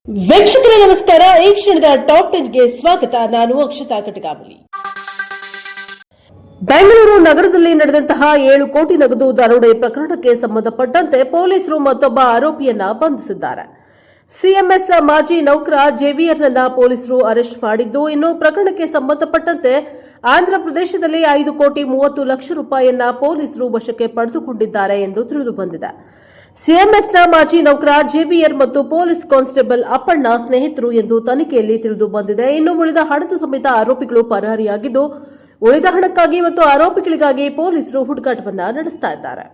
ವೀಕ್ಷಕರೇ ನಮಸ್ಕಾರ. ಈ ಕ್ಷಣದ ಟಾಪ್ 10ಗೆ ಸ್ವಾಗತ. ನಾನು ಅಕ್ಷತಾ ಕಟಗಾವಲಿ. ಬೆಂಗಳೂರು ನಗರದಲ್ಲಿ ನಡೆದಂತಹ 7 ಕೋಟಿ ನಗದು ದರೋಡೆ ಪ್ರಕರಣಕ್ಕೆ ಸಂಬಂಧಪಟ್ಟಂತೆ ಪೊಲೀಸರು ಮತ್ತೊಬ್ಬ ಆರೋಪಿಯನ್ನ ಬಂಧಿಸಿದ್ದಾರೆ. ಸಿಎಂಎಸ್ ಮಾಜಿ ನೌಕರ ಜೆವಿಯರ್ನನ್ನ ಪೊಲೀಸರು ಅರೆಸ್ಟ್ ಮಾಡಿದ್ದು, ಇನ್ನು ಪ್ರಕರಣಕ್ಕೆ ಸಂಬಂಧಪಟ್ಟಂತೆ ಆಂಧ್ರಪ್ರದೇಶದಲ್ಲಿ 5 ಕೋಟಿ 30 ಲಕ್ಷ ರೂಪಾಯಿಯನ್ನ ಪೊಲೀಸರು ವಶಕ್ಕೆ ಪಡೆದುಕೊಂಡಿದ್ದಾರೆ ಎಂದು ತಿಳಿದುಬಂದಿದೆ. ಸಿಎಂಎಸ್ನ ಮಾಜಿ ನೌಕರ ಜೆವಿಯರ್ ಮತ್ತು ಪೊಲೀಸ್ ಕಾನ್ಸ್ಟೇಬಲ್ ಅಪ್ಪಣ್ಣ ಸ್ನೇಹಿತರು ಎಂದು ತನಿಖೆಯಲ್ಲಿ ತಿಳಿದು ಬಂದಿದೆ. ಇನ್ನು ಉಳಿದ ಹಣದ ಸಮೇತ ಆರೋಪಿಗಳು ಪರಾರಿಯಾಗಿದ್ದು, ಉಳಿದ ಹಣಕ್ಕಾಗಿ ಮತ್ತು ಆರೋಪಿಗಳಿಗಾಗಿ ಪೊಲೀಸರು ಹುಡುಕಾಟವನ್ನ ನಡೆಸುತ್ತಿದ್ದಾರೆ.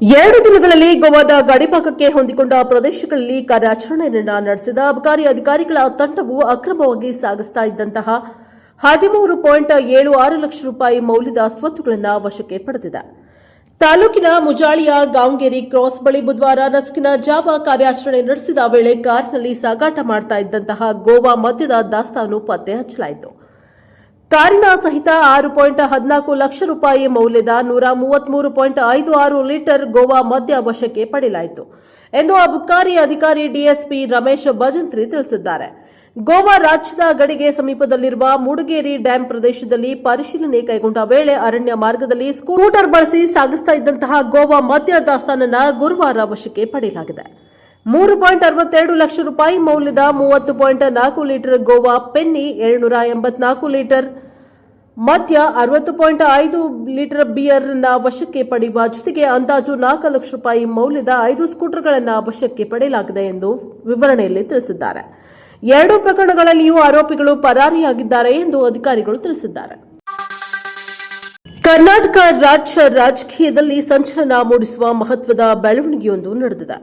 2 ದಿನಗಳಲ್ಲಿ ಗೋವಾದ ಗಡಿಭಾಗಕ್ಕೆ ಹೊಂದಿಕೊಂಡ ಪ್ರದೇಶಗಳಲ್ಲಿ ಕಾರ್ಯಾಚರಣೆಯನ್ನು ನಡೆಸಿದ ಅಬಕಾರಿ ಅಧಿಕಾರಿಗಳ ತಂಡವು ಅಕ್ರಮವಾಗಿ ಸಾಗಿಸ್ತಾ ಇದ್ದಂತಹ 13.76 ಲಕ್ಷ ರೂಪಾಯಿ ಮೌಲ್ಯದ ಸ್ವತ್ತುಗಳನ್ನು ವಶಕ್ಕೆ ಪಡೆದಿದೆ. ತಾಲೂಕಿನ ಮುಜಾಳಿಯ ಗಾಂಗೇರಿ ಕ್ರಾಸ್ ಬಳಿ ಬುಧವಾರ ನಸುಕಿನ ಜಾವ ಕಾರ್ಯಾಚರಣೆ ನಡೆಸಿದ ವೇಳೆ ಕಾರಿನಲ್ಲಿ ಸಾಗಾಟ ಮಾಡ್ತಾ ಇದ್ದಂತಹ ಗೋವಾ ಮದ್ಯದ ದಾಸ್ತಾನು ಪತ್ತೆ ಹಚ್ಚಲಾಯಿತು. ಕಾರಿನ ಸಹಿತ 6.14 ಲಕ್ಷ ರೂಪಾಯಿ ಮೌಲ್ಯದ 133.56 ಲೀಟರ್ ಗೋವಾ ಮದ್ಯ ವಶಕ್ಕೆ ಪಡೆಯಲಾಯಿತು ಎಂದು ಅಬಕಾರಿ ಅಧಿಕಾರಿ ಡಿಎಸ್ಪಿ ರಮೇಶ್ ಭಜಂತ್ರಿ ತಿಳಿಸಿದ್ದಾರೆ. ಗೋವಾ ರಾಜ್ಯದ ಗಡಿಗೆ ಸಮೀಪದಲ್ಲಿರುವ ಮೂಡಗೇರಿ ಡ್ಯಾಂ ಪ್ರದೇಶದಲ್ಲಿ ಪರಿಶೀಲನೆ ಕೈಗೊಂಡ ವೇಳೆ ಅರಣ್ಯ ಮಾರ್ಗದಲ್ಲಿ ಸ್ಕೂಟರ್ ಬಳಸಿ ಸಾಗಿಸ್ತಾ ಇದ್ದಂತಹ ಗೋವಾ ಮದ್ಯ ದಾಸ್ತಾನನ್ನು ಗುರುವಾರ ವಶಕ್ಕೆ ಪಡೆಯಲಾಗಿದೆ. 3.62 ಲಕ್ಷ ರೂಪಾಯಿ ಮೌಲ್ಯದ 30.4 ಲೀಟರ್ ಗೋವಾ ಪೆನ್ನಿ, 784 ಲೀಟರ್ ಮದ್ಯ, 60.5 ಲೀಟರ್ ಬಿಯರ್ ವಶಕ್ಕೆ ಪಡೆಯುವ ಜೊತೆಗೆ ಅಂದಾಜು 4 ಲಕ್ಷ ರೂಪಾಯಿ ಮೌಲ್ಯದ 5 ಸ್ಕೂಟರ್ಗಳನ್ನು ವಶಕ್ಕೆ ಪಡೆಯಲಾಗಿದೆ ಎಂದು ವಿವರಣೆಯಲ್ಲಿ ತಿಳಿಸಿದ್ದಾರೆ. 2 ಪ್ರಕರಣಗಳಲ್ಲಿಯೂ ಆರೋಪಿಗಳು ಪರಾರಿಯಾಗಿದ್ದಾರೆ ಎಂದು ಅಧಿಕಾರಿಗಳು ತಿಳಿಸಿದ್ದಾರೆ. ಕರ್ನಾಟಕ ರಾಜ್ಯ ರಾಜಕೀಯದಲ್ಲಿ ಸಂಚಲನ ಮೂಡಿಸುವ ಮಹತ್ವದ ಬೆಳವಣಿಗೆಯೊಂದು ನಡೆದಿದೆ.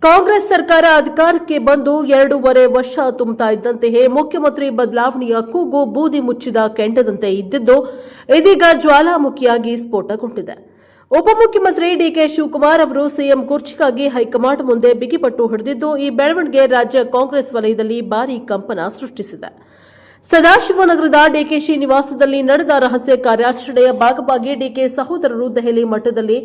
ಕಾಂಗ್ರೆಸ್ ಸರ್ಕಾರ ಅಧಿಕಾರಕ್ಕೆ ಬಂದು 2.5 ವರ್ಷ ತುಂಬುತ್ತಾ ಇದ್ದಂತೆಯೇ ಮುಖ್ಯಮಂತ್ರಿ ಬದಲಾವಣೆಯ ಕೂಗು ಬೂದಿ ಮುಚ್ಚಿದ ಕೆಂಡದಂತೆ ಇದ್ದಿದ್ದು, ಇದೀಗ ಜ್ವಾಲಾಮುಖಿಯಾಗಿ ಸ್ಫೋಟಗೊಂಡಿದೆ. ಉಪಮುಖ್ಯಮಂತ್ರಿ ಡಿಕೆ ಶಿವಕುಮಾರ್ ಅವರು ಸಿಎಂ ಕುರ್ಚಿಗಾಗಿ ಹೈಕಮಾಂಡ್ ಮುಂದೆ ಬಿಗಿಪಟ್ಟು ಹಿಡಿದಿದ್ದು, ಈ ಬೆಳವಣಿಗೆ ರಾಜ್ಯ ಕಾಂಗ್ರೆಸ್ ವಲಯದಲ್ಲಿ ಭಾರೀ ಕಂಪನ ಸೃಷ್ಟಿಸಿದೆ. ಸದಾಶಿವನಗರದ ಡಿಕೆಶಿ ನಿವಾಸದಲ್ಲಿ ನಡೆದ ರಹಸ್ಯ ಕಾರ್ಯಾಚರಣೆಯ ಭಾಗವಾಗಿ ಡಿಕೆ ಸಹೋದರರು ದೆಹಲಿ ಮಟ್ಟದಲ್ಲಿ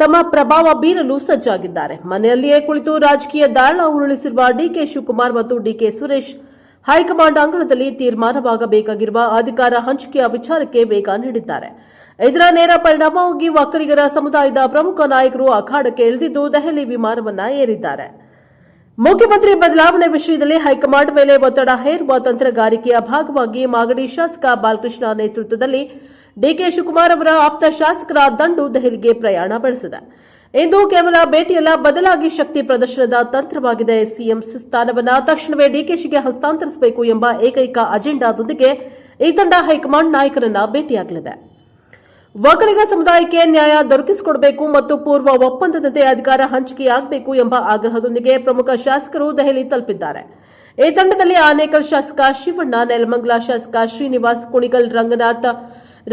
ತಮ್ಮ ಪ್ರಭಾವ ಬೀರಲು ಸಜ್ಜಾಗಿದ್ದಾರೆ. ಮನೆಯಲ್ಲಿಯೇ ಕುಳಿತು ರಾಜಕೀಯ ದಾಳ ಉರುಳಿಸಿರುವ ಡಿಕೆ ಶಿವಕುಮಾರ್ ಮತ್ತು ಡಿಕೆ ಸುರೇಶ್ ಹೈಕಮಾಂಡ್ ಅಂಗಳದಲ್ಲಿ ತೀರ್ಮಾನವಾಗಬೇಕಾಗಿರುವ ಅಧಿಕಾರ ಹಂಚಿಕೆಯ ವಿಚಾರಕ್ಕೆ ವೇಗ ನೀಡಿದ್ದಾರೆ. ಇದರ ನೇರ ಪರಿಣಾಮವಾಗಿ ಒಕ್ಕಲಿಗರ ಸಮುದಾಯದ ಪ್ರಮುಖ ನಾಯಕರು ಅಖಾಡಕ್ಕೆ ಇಳಿದಿದ್ದು ದೆಹಲಿ ವಿಮಾನವನ್ನ ಏರಿದ್ದಾರೆ. ಮುಖ್ಯಮಂತ್ರಿ ಬದಲಾವಣೆ ವಿಷಯದಲ್ಲಿ ಹೈಕಮಾಂಡ್ ಮೇಲೆ ಒತ್ತಡ ಹೇರುವ ತಂತ್ರಗಾರಿಕೆಯ ಭಾಗವಾಗಿ ಮಾಗಡಿ ಶಾಸಕ ಬಾಲಕೃಷ್ಣ ನೇತೃತ್ವದಲ್ಲಿ ಡಿಕೆ ಶಿವಕುಮಾರ್ ಅವರ ಆಪ್ತ ಶಾಸಕರ ದಂಡು ದೆಹಲಿಗೆ ಪ್ರಯಾಣ ಬೆಳೆಸಿದೆ. ಇಂದು ಕೇವಲ ಭೇಟಿಯಲ್ಲ, ಬದಲಾಗಿ ಶಕ್ತಿ ಪ್ರದರ್ಶನದ ತಂತ್ರವಾಗಿದೆ. ಸಿಎಂ ಸ್ಥಾನವನ್ನು ತಕ್ಷಣವೇ ಡಿಕೆಶಿಗೆ ಹಸ್ತಾಂತರಿಸಬೇಕು ಎಂಬ ಏಕೈಕ ಅಜೆಂಡಾದೊಂದಿಗೆ ಈ ತಂಡ ಹೈಕಮಾಂಡ್ ನಾಯಕರನ್ನ ಭೇಟಿಯಾಗಲಿದೆ. ಒಕ್ಕಲಿಗ ಸಮುದಾಯಕ್ಕೆ ನ್ಯಾಯ ದೊರಕಿಸಿಕೊಡಬೇಕು ಮತ್ತು ಪೂರ್ವ ಒಪ್ಪಂದದಂತೆ ಅಧಿಕಾರ ಹಂಚಿಕೆಯಾಗಬೇಕು ಎಂಬ ಆಗ್ರಹದೊಂದಿಗೆ ಪ್ರಮುಖ ಶಾಸಕರು ದೆಹಲಿ ತಲುಪಿದ್ದಾರೆ. ಈ ತಂಡದಲ್ಲಿ ಆನೇಕಲ್ ಶಾಸಕ ಶಿವಣ್ಣ, ನೆಲಮಂಗಲ ಶಾಸಕ ಶ್ರೀನಿವಾಸ್, ಕುಣಿಗಲ್ ರಂಗನಾಥ್,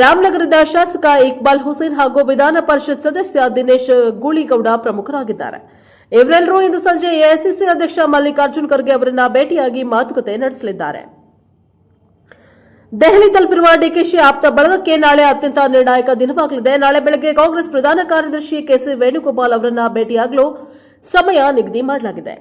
ರಾಮನಗರದ ಶಾಸಕ ಇಕ್ಬಾಲ್ ಹುಸೇನ್ ಹಾಗೂ ವಿಧಾನ ಪರಿಷತ್ ಸದಸ್ಯ ದಿನೇಶ್ ಗೂಳಿಗೌಡ ಪ್ರಮುಖರಾಗಿದ್ದಾರೆ. ಇವರೆಲ್ಲರೂ ಇಂದು ಸಂಜೆ ಎಐಸಿಸಿ ಅಧ್ಯಕ್ಷ ಮಲ್ಲಿಕಾರ್ಜುನ್ ಖರ್ಗೆ ಅವರನ್ನ ಭೇಟಿಯಾಗಿ ಮಾತುಕತೆ ನಡೆಸಲಿದ್ದಾರೆ. ದೆಹಲಿ ತಲುಪಿರುವ ಡಿಕೆಶಿ ಆಪ್ತ ಬಳಗಕ್ಕೆ ನಾಳೆ ಅತ್ಯಂತ ನಿರ್ಣಾಯಕ ದಿನವಾಗಲಿದೆ. ನಾಳೆ ಬೆಳಗ್ಗೆ ಕಾಂಗ್ರೆಸ್ ಪ್ರಧಾನ ಕಾರ್ಯದರ್ಶಿ ಕೆಸಿ ವೇಣುಗೋಪಾಲ್ ಅವರನ್ನ ಭೇಟಿಯಾಗಲು ಸಮಯ ನಿಗದಿ ಮಾಡಲಾಗಿದೆ.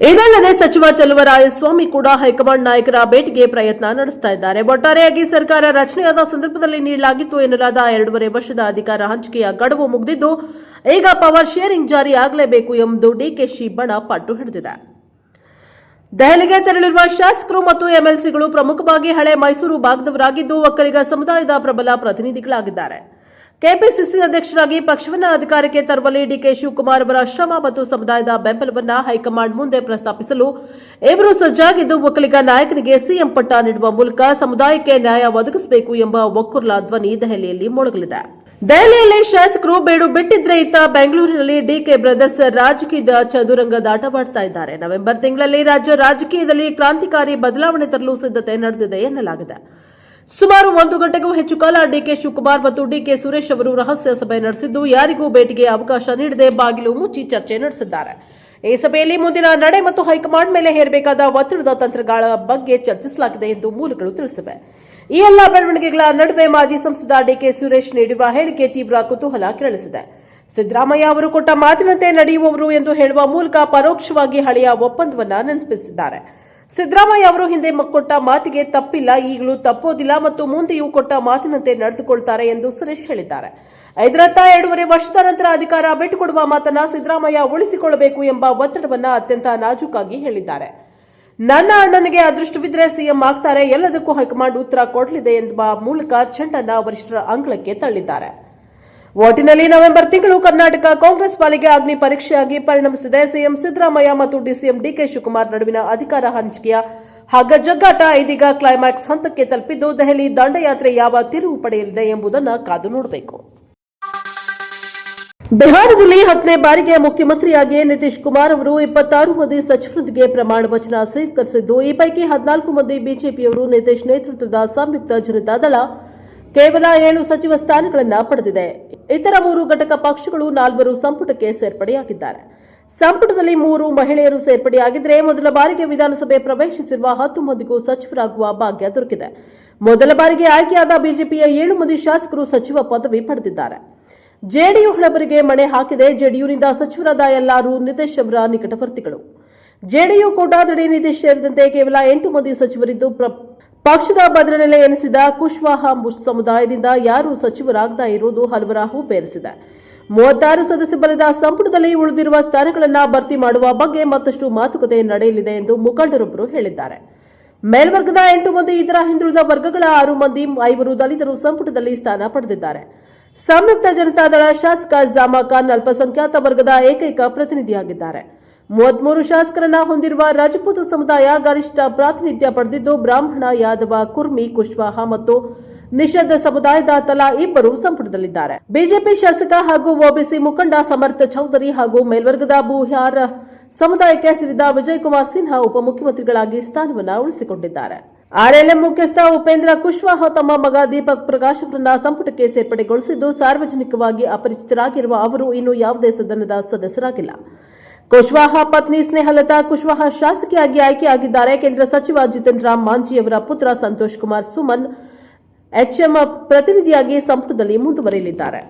ಇದಲ್ಲದೆ ಸಚಿವ ಚಲುವರಾಯಸ್ವಾಮಿ ಕೂಡ ಹೈಕಮಾಂಡ್ ನಾಯಕರ ಭೇಟಿಗೆ ಪ್ರಯತ್ನ ನಡೆಸ್ತಾ ಇದ್ದಾರೆ. ಒಟ್ಟಾರೆಯಾಗಿ ಸರ್ಕಾರ ರಚನೆಯಾದ ಸಂದರ್ಭದಲ್ಲಿ ನೀಡಲಾಗಿತ್ತು ಎನ್ನಲಾದ 2.5 ವರ್ಷದ ಅಧಿಕಾರ ಹಂಚಿಕೆಯ ಗಡುವು ಮುಗಿದಿದ್ದು, ಈಗ ಪವರ್ ಶೇರಿಂಗ್ ಜಾರಿ ಆಗಲೇಬೇಕು ಎಂದು ಡಿಕೆಶಿ ಬಣ ಪಟ್ಟು ಹಿಡಿದಿದೆ. ದೆಹಲಿಗೆ ತೆರಳಿರುವ ಶಾಸಕರು ಮತ್ತು ಎಂಎಲ್ಸಿಗಳು ಪ್ರಮುಖವಾಗಿ ಹಳೆ ಮೈಸೂರು ಭಾಗದವರಾಗಿದ್ದು, ಒಕ್ಕಲಿಗ ಸಮುದಾಯದ ಪ್ರಬಲ ಪ್ರತಿನಿಧಿಗಳಾಗಿದ್ದಾರೆ. ಕೆಪಿಸಿಸಿ ಅಧ್ಯಕ್ಷರಾಗಿ ಪಕ್ಷವನ್ನು ಅಧಿಕಾರಕ್ಕೆ ತರುವಲ್ಲಿ ಡಿಕೆ ಶಿವಕುಮಾರ್ ಅವರ ಶ್ರಮ ಮತ್ತು ಸಮುದಾಯದ ಬೆಂಬಲವನ್ನು ಹೈಕಮಾಂಡ್ ಮುಂದೆ ಪ್ರಸ್ತಾಪಿಸಲು ಇವರು ಸಜ್ಜಾಗಿದ್ದು, ಒಕ್ಕಲಿಗ ನಾಯಕನಿಗೆ ಸಿಎಂ ಪಟ್ಟ ನೀಡುವ ಮೂಲಕ ಸಮುದಾಯಕ್ಕೆ ನ್ಯಾಯ ಒದಗಿಸಬೇಕು ಎಂಬ ಒಕ್ಕುರ್ಲ ಧ್ವನಿ ದೆಹಲಿಯಲ್ಲಿ ಮೊಳಗಲಿದೆ. ದೆಹಲಿಯಲ್ಲಿ ಶಾಸಕರು ಬೇಡು ಬಿಟ್ಟಿದ್ರೆ ಇತ್ತ ಬೆಂಗಳೂರಿನಲ್ಲಿ ಡಿಕೆ ಬ್ರದರ್ಸ್ ರಾಜಕೀಯದ ಚದುರಂಗದಾಟವಾಡ್ತಾ ಇದ್ದಾರೆ. ನವೆಂಬರ್ ತಿಂಗಳಲ್ಲಿ ರಾಜ್ಯ ರಾಜಕೀಯದಲ್ಲಿ ಕ್ರಾಂತಿಕಾರಿ ಬದಲಾವಣೆ ತರಲು ಸಿದ್ಧತೆ ನಡೆದಿದೆ ಎನ್ನಲಾಗಿದೆ. ಸುಮಾರು 1 ಗಂಟೆಗೂ ಹೆಚ್ಚು ಕಾಲ ಡಿಕೆ ಶಿವಕುಮಾರ್ ಮತ್ತು ಡಿಕೆ ಸುರೇಶ್ ಅವರು ರಹಸ್ಯ ಸಭೆ ನಡೆಸಿದ್ದು, ಯಾರಿಗೂ ಭೇಟಿಗೆ ಅವಕಾಶ ನೀಡದೆ ಬಾಗಿಲು ಮುಚ್ಚಿ ಚರ್ಚೆ ನಡೆಸಿದ್ದಾರೆ. ಈ ಸಭೆಯಲ್ಲಿ ಮುಂದಿನ ನಡೆ ಮತ್ತು ಹೈಕಮಾಂಡ್ ಮೇಲೆ ಹೇರಬೇಕಾದ ಒತ್ತಡದ ತಂತ್ರಗಳ ಬಗ್ಗೆ ಚರ್ಚಿಸಲಾಗಿದೆ ಎಂದು ಮೂಲಗಳು ತಿಳಿಸಿವೆ. ಈ ಎಲ್ಲ ಬೆಳವಣಿಗೆಗಳ ನಡುವೆ ಮಾಜಿ ಸಂಸದ ಡಿಕೆ ಸುರೇಶ್ ನೀಡಿರುವ ಹೇಳಿಕೆ ತೀವ್ರ ಕುತೂಹಲ ಕೆರಳಿಸಿದೆ. ಸಿದ್ದರಾಮಯ್ಯ ಅವರು ಕೊಟ್ಟ ಮಾತಿನಂತೆ ನಡೆಯುವವರು ಎಂದು ಹೇಳುವ ಮೂಲಕ ಪರೋಕ್ಷವಾಗಿ ಹಳೆಯ ಒಪ್ಪಂದವನ್ನ ನೆನಪಿಸಿದ್ದಾರೆ. ಸಿದ್ದರಾಮಯ್ಯ ಅವರು ಹಿಂದೆ ಕೊಟ್ಟ ಮಾತಿಗೆ ತಪ್ಪಿಲ್ಲ, ಈಗಲೂ ತಪ್ಪೋದಿಲ್ಲ ಮತ್ತು ಮುಂದೆಯೂ ಕೊಟ್ಟ ಮಾತಿನಂತೆ ನಡೆದುಕೊಳ್ತಾರೆ ಎಂದು ಸುರೇಶ್ ಹೇಳಿದ್ದಾರೆ. ಇದರತ್ತ 2.5 ವರ್ಷದ ನಂತರ ಅಧಿಕಾರ ಬಿಟ್ಟುಕೊಡುವ ಮಾತನ್ನ ಸಿದ್ದರಾಮಯ್ಯ ಉಳಿಸಿಕೊಳ್ಳಬೇಕು ಎಂಬ ಒತ್ತಡವನ್ನ ಅತ್ಯಂತ ನಾಜೂಕಾಗಿ ಹೇಳಿದ್ದಾರೆ. ನನ್ನ ಅಣ್ಣನಿಗೆ ಅದೃಷ್ಟವಿದ್ರೆ ಸಿಎಂ ಆಗ್ತಾರೆ, ಎಲ್ಲದಕ್ಕೂ ಹೈಕಮಾಂಡ್ ಉತ್ತರ ಕೊಡಲಿದೆ ಎಂಬ ಮೂಲಕ ಚೆಂಡನ್ನ ವರಿಷ್ಠರ ಅಂಗಳಕ್ಕೆ ತಳ್ಳಿದ್ದಾರೆ. ಒಟ್ಟಿನಲ್ಲಿ ನವೆಂಬರ್ ತಿಂಗಳು ಕರ್ನಾಟಕ ಕಾಂಗ್ರೆಸ್ ಪಾಲಿಗೆ ಅಗ್ನಿ ಪರೀಕ್ಷೆಯಾಗಿ ಪರಿಣಮಿಸಿದೆ. ಸಿಎಂ ಸಿದ್ದರಾಮಯ್ಯ ಮತ್ತು ಡಿಸಿಎಂ ಡಿಕೆ ಶಿವಕುಮಾರ್ ನಡುವಿನ ಅಧಿಕಾರ ಹಂಚಿಕೆಯ ಹಗ್ಗಜಗ್ಗಾಟ ಇದೀಗ ಕ್ಲೈಮ್ಯಾಕ್ಸ್ ಹಂತಕ್ಕೆ ತಲುಪಿದ್ದು, ದೆಹಲಿ ದಂಡಯಾತ್ರೆ ಯಾವ ತಿರುವು ಪಡೆಯಲಿದೆ ಎಂಬುದನ್ನು ಕಾದು ನೋಡಬೇಕು. ಬಿಹಾರದಲ್ಲಿ 10ನೇ ಬಾರಿಗೆ ಮುಖ್ಯಮಂತ್ರಿಯಾಗಿ ನಿತೀಶ್ ಕುಮಾರ್ ಅವರು 26 ಮಂದಿ ಸಚಿವರೊಂದಿಗೆ ಪ್ರಮಾಣ ವಚನ ಸ್ವೀಕರಿಸಿದ್ದು, ಈ ಪೈಕಿ 14 ಮಂದಿ ಬಿಜೆಪಿಯವರು ನಿತೀಶ್ ನೇತೃತ್ವದ ಸಂಯುಕ್ತ ಜನತಾದಳ ಕೇವಲ 7 ಸಚಿವ ಸ್ಥಾನಗಳನ್ನು ಪಡೆದಿದೆ. ಇತರ 3 ಘಟಕ ಪಕ್ಷಗಳು 4 ಸಂಪುಟಕ್ಕೆ ಸೇರ್ಪಡೆಯಾಗಿದ್ದಾರೆ. ಸಂಪುಟದಲ್ಲಿ 3 ಮಹಿಳೆಯರು ಸೇರ್ಪಡೆಯಾಗಿದ್ದರೆ ಮೊದಲ ಬಾರಿಗೆ ವಿಧಾನಸಭೆ ಪ್ರವೇಶಿಸಿರುವ 10 ಮಂದಿಗೂ ಸಚಿವರಾಗುವ ಭಾಗ್ಯ ದೊರಕಿದೆ. ಮೊದಲ ಬಾರಿಗೆ ಆಯ್ಕೆಯಾದ ಬಿಜೆಪಿಯ 7 ಮಂದಿ ಶಾಸಕರು ಸಚಿವ ಪದವಿ ಪಡೆದಿದ್ದಾರೆ. ಜೆಡಿಯು ಹಳಬರಿಗೆ ಮಣೆ ಹಾಕಿದೆ. ಜೆಡಿಯುನಿಂದ ಸಚಿವರಾದ ಎಲ್ಲರೂ ನಿತೀಶ್ ಅವರ ನಿಕಟವರ್ತಿಗಳು. ಜೆಡಿಯು ಕೋಟಾದಡಿ ನಿತೀಶ್ ಸೇರಿದಂತೆ ಕೇವಲ 8 ಮಂದಿ ಸಚಿವರಿದ್ದು, ಪಕ್ಷದ ಭದ್ರನೆಲೆ ಎನಿಸಿದ ಕುಶ್ವಾಹಾ ಸಮುದಾಯದಿಂದ ಯಾರೂ ಸಚಿವರಾಗದ ಇರುವುದು ಹಲವರ ಹೂಬೇರಿಸಿದೆ. 36 ಸದಸ್ಯ ಬಲದ ಸಂಪುಟದಲ್ಲಿ ಉಳಿದಿರುವ ಸ್ಥಾನಗಳನ್ನು ಭರ್ತಿ ಮಾಡುವ ಬಗ್ಗೆ ಮತ್ತಷ್ಟು ಮಾತುಕತೆ ನಡೆಯಲಿದೆ ಎಂದು ಮುಖಂಡರೊಬ್ಬರು ಹೇಳಿದ್ದಾರೆ. ಮೇಲ್ವರ್ಗದ 8 ಮಂದಿ, ಇತರ ಹಿಂದುಳಿದ ವರ್ಗಗಳ 6 ಮಂದಿ, 5 ದಲಿತರು ಸಂಪುಟದಲ್ಲಿ ಸ್ಥಾನ ಪಡೆದಿದ್ದಾರೆ. ಸಂಯುಕ್ತ ಜನತಾದಳ ಶಾಸಕ ಜಾಮಾ ಖಾನ್ ಅಲ್ಪಸಂಖ್ಯಾತ ವರ್ಗದ ಏಕೈಕ ಪ್ರತಿನಿಧಿಯಾಗಿದ್ದಾರೆ. 33 ಶಾಸಕರನ್ನ ಹೊಂದಿರುವ ರಾಜಪೂತ್ ಸಮುದಾಯ ಗರಿಷ್ಠ ಪ್ರಾತಿನಿಧ್ಯ ಪಡೆದಿದ್ದು, ಬ್ರಾಹ್ಮಣ, ಯಾದವ, ಕುರ್ಮಿ, ಕುಶ್ವಾಹಾ ಮತ್ತು ನಿಷದ್ ಸಮುದಾಯದ ತಲಾ 2 ಸಂಪುಟದಲ್ಲಿದ್ದಾರೆ. ಬಿಜೆಪಿ ಶಾಸಕ ಹಾಗೂ ಒಬಿಸಿ ಮುಖಂಡ ಸಮರ್ಥ ಚೌಧರಿ ಹಾಗೂ ಮೇಲ್ವರ್ಗದ ಬುಹಾರ್ ಸಮುದಾಯಕ್ಕೆ ಸೇರಿದ ವಿಜಯ್ ಕುಮಾರ್ ಸಿನ್ಹಾ ಉಪಮುಖ್ಯಮಂತ್ರಿಗಳಾಗಿ ಸ್ಥಾನವನ್ನು ಉಳಿಸಿಕೊಂಡಿದ್ದಾರೆ. ಆರ್ಎಲ್ಎಂ ಮುಖ್ಯಸ್ಥ ಉಪೇಂದ್ರ ಕುಶ್ವಾಹಾ ತಮ್ಮ ಮಗ ದೀಪಕ್ ಪ್ರಕಾಶ್ ಅವರನ್ನ ಸಂಪುಟಕ್ಕೆ ಸೇರ್ಪಡೆಗೊಳಿಸಿದ್ದು, ಸಾರ್ವಜನಿಕವಾಗಿ ಅಪರಿಚಿತರಾಗಿರುವ ಅವರು ಇನ್ನೂ ಯಾವುದೇ ಸದನದ ಸದಸ್ಯರಾಗಿಲ್ಲ. ಕುಶ್ವಾಹಾ ಪತ್ನಿ ಸ್ನೇಹಲತಾ ಕುಶ್ವಾಹಾ ಶಾಸಕಿಯಾಗಿ ಆಯ್ಕೆಯಾಗಿದ್ದಾರೆ. ಕೇಂದ್ರ ಸಚಿವ ಜಿತನ್ ರಾಮ್ ಮಾಂಜಿ ಅವರ ಪುತ್ರ ಸಂತೋಷ್ ಕುಮಾರ್ ಸುಮನ್ ಎಚ್ಎಂ ಪ್ರತಿನಿಧಿಯಾಗಿ ಸಂಪುಟದಲ್ಲಿ ಮುಂದುವರಿಯಲಿದ್ದಾರೆ.